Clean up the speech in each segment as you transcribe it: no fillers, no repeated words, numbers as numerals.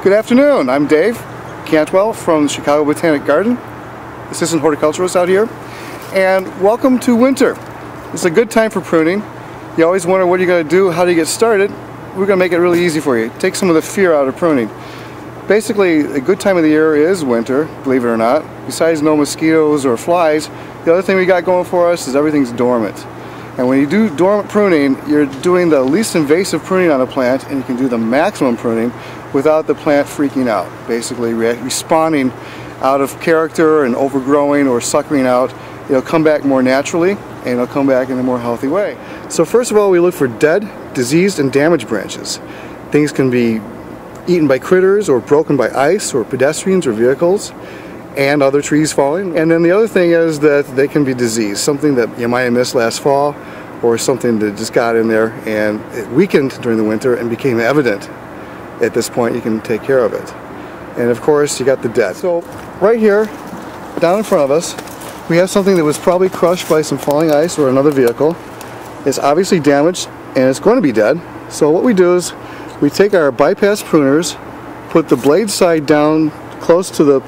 Good afternoon, I'm Dave Cantwell from the Chicago Botanic Garden, assistant horticulturist out here, and welcome to winter. It's a good time for pruning. You always wonder what you're going to do, how do you get started. We're going to make it really easy for you. Take some of the fear out of pruning. Basically, a good time of the year is winter, believe it or not. Besides no mosquitoes or flies, the other thing we got going for us is everything's dormant. And when you do dormant pruning, you're doing the least invasive pruning on a plant, and you can do the maximum pruning without the plant freaking out. Basically responding out of character and overgrowing or suckering out. It'll come back more naturally, and it'll come back in a more healthy way. So first of all, we look for dead, diseased, and damaged branches. Things can be eaten by critters or broken by ice or pedestrians or vehicles and other trees falling. And then the other thing is that they can be diseased, something that you might have missed last fall or something that just got in there and it weakened during the winter and became evident. At this point, you can take care of it. And of course, you got the dead. So right here, down in front of us, we have something that was probably crushed by some falling ice or another vehicle. It's obviously damaged and it's going to be dead. So what we do is we take our bypass pruners, put the blade side down close to the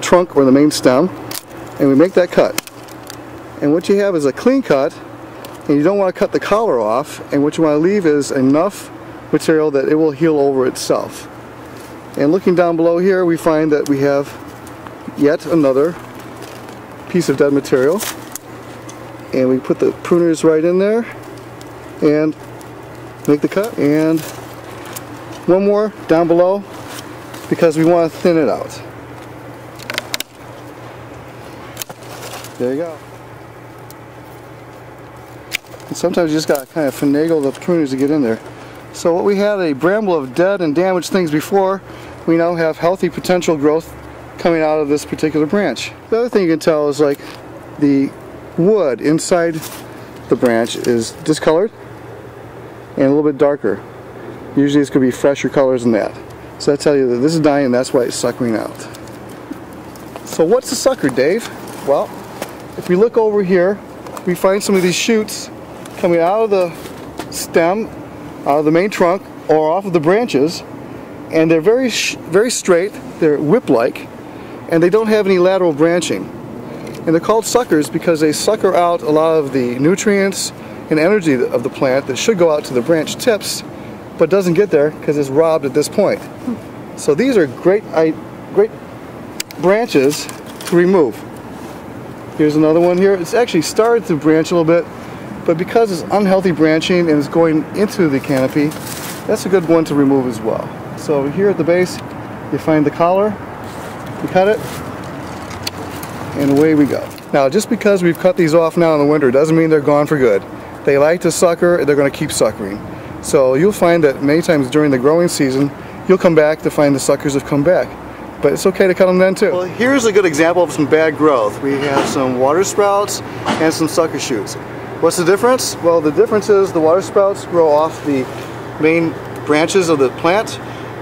trunk or the main stem, and we make that cut. And what you have is a clean cut, and you don't want to cut the collar off, and what you want to leave is enough material that it will heal over itself. And looking down below here, we find that we have yet another piece of dead material, and we put the pruners right in there and make the cut, and one more down below because we want to thin it out. There you go. And sometimes you just got to kind of finagle the pruners to get in there. So what we had a bramble of dead and damaged things before, we now have healthy potential growth coming out of this particular branch. The other thing you can tell is like the wood inside the branch is discolored and a little bit darker. Usually it's going to be fresher colors than that. So I tell you that this is dying and that's why it's suckering out. So what's a sucker, Dave? Well, if we look over here, we find some of these shoots coming out of the stem, out of the main trunk, or off of the branches, and they're very straight, they're whip-like, and they don't have any lateral branching. And they're called suckers because they sucker out a lot of the nutrients and energy of the plant that should go out to the branch tips, but doesn't get there because it's robbed at this point. So these are great branches to remove. Here's another one here. It's actually started to branch a little bit, but because it's unhealthy branching and it's going into the canopy, that's a good one to remove as well. So here at the base, you find the collar, you cut it, and away we go. Now, just because we've cut these off now in the winter doesn't mean they're gone for good. They like to sucker, they're going to keep suckering. So you'll find that many times during the growing season, you'll come back to find the suckers have come back. But it's okay to cut them then too. Well, here's a good example of some bad growth. We have some water sprouts and some sucker shoots. What's the difference? Well, the difference is the water sprouts grow off the main branches of the plant,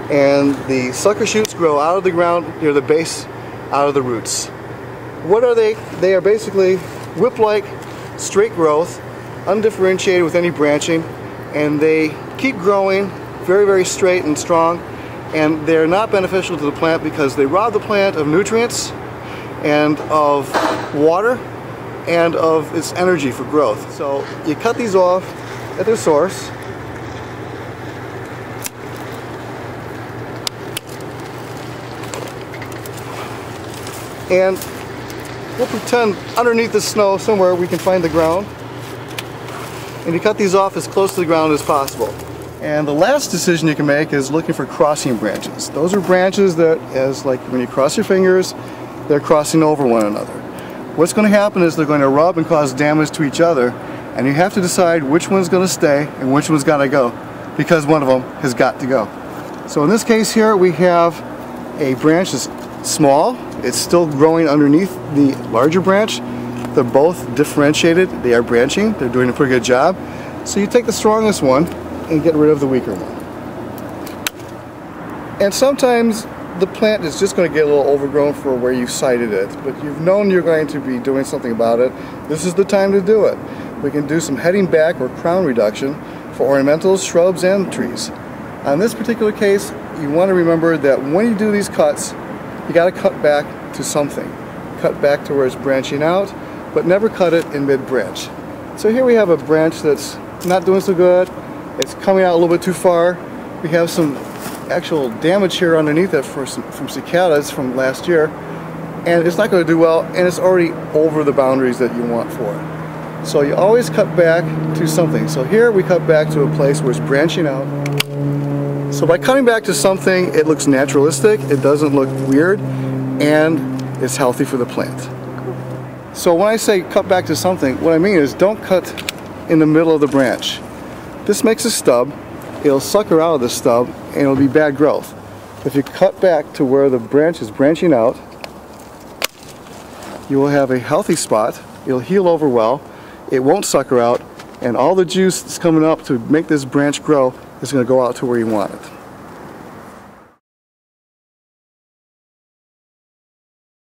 and the sucker shoots grow out of the ground near the base, out of the roots. What are they? They are basically whip-like, straight growth, undifferentiated with any branching, and they keep growing very, very straight and strong, and they're not beneficial to the plant because they rob the plant of nutrients and of water and of its energy for growth. So you cut these off at their source. And we'll pretend underneath the snow somewhere we can find the ground. And you cut these off as close to the ground as possible. And the last decision you can make is looking for crossing branches. Those are branches that, as like when you cross your fingers, they're crossing over one another. What's going to happen is they're going to rub and cause damage to each other, and you have to decide which one's going to stay and which one's got to go, because one of them has got to go. So in this case here, we have a branch that's small. It's still growing underneath the larger branch. They're both differentiated. They are branching. They're doing a pretty good job. So you take the strongest one and get rid of the weaker one. And sometimes the plant is just going to get a little overgrown for where you sited it, but you've known you're going to be doing something about it. This is the time to do it. We can do some heading back or crown reduction for ornamentals, shrubs, and trees. On this particular case, you want to remember that when you do these cuts, you got to cut back to something. Cut back to where it's branching out, but never cut it in mid-branch. So here we have a branch that's not doing so good. It's coming out a little bit too far. We have some actual damage here underneath it from cicadas from last year, and it's not going to do well, and it's already over the boundaries that you want for it. So you always cut back to something. So here we cut back to a place where it's branching out. So by cutting back to something, it looks naturalistic, it doesn't look weird, and it's healthy for the plant. So when I say cut back to something, what I mean is don't cut in the middle of the branch. This makes a stub, it'll sucker out of the stub, and it'll be bad growth. If you cut back to where the branch is branching out, you will have a healthy spot, it'll heal over well, it won't sucker out, and all the juice that's coming up to make this branch grow is going to go out to where you want it.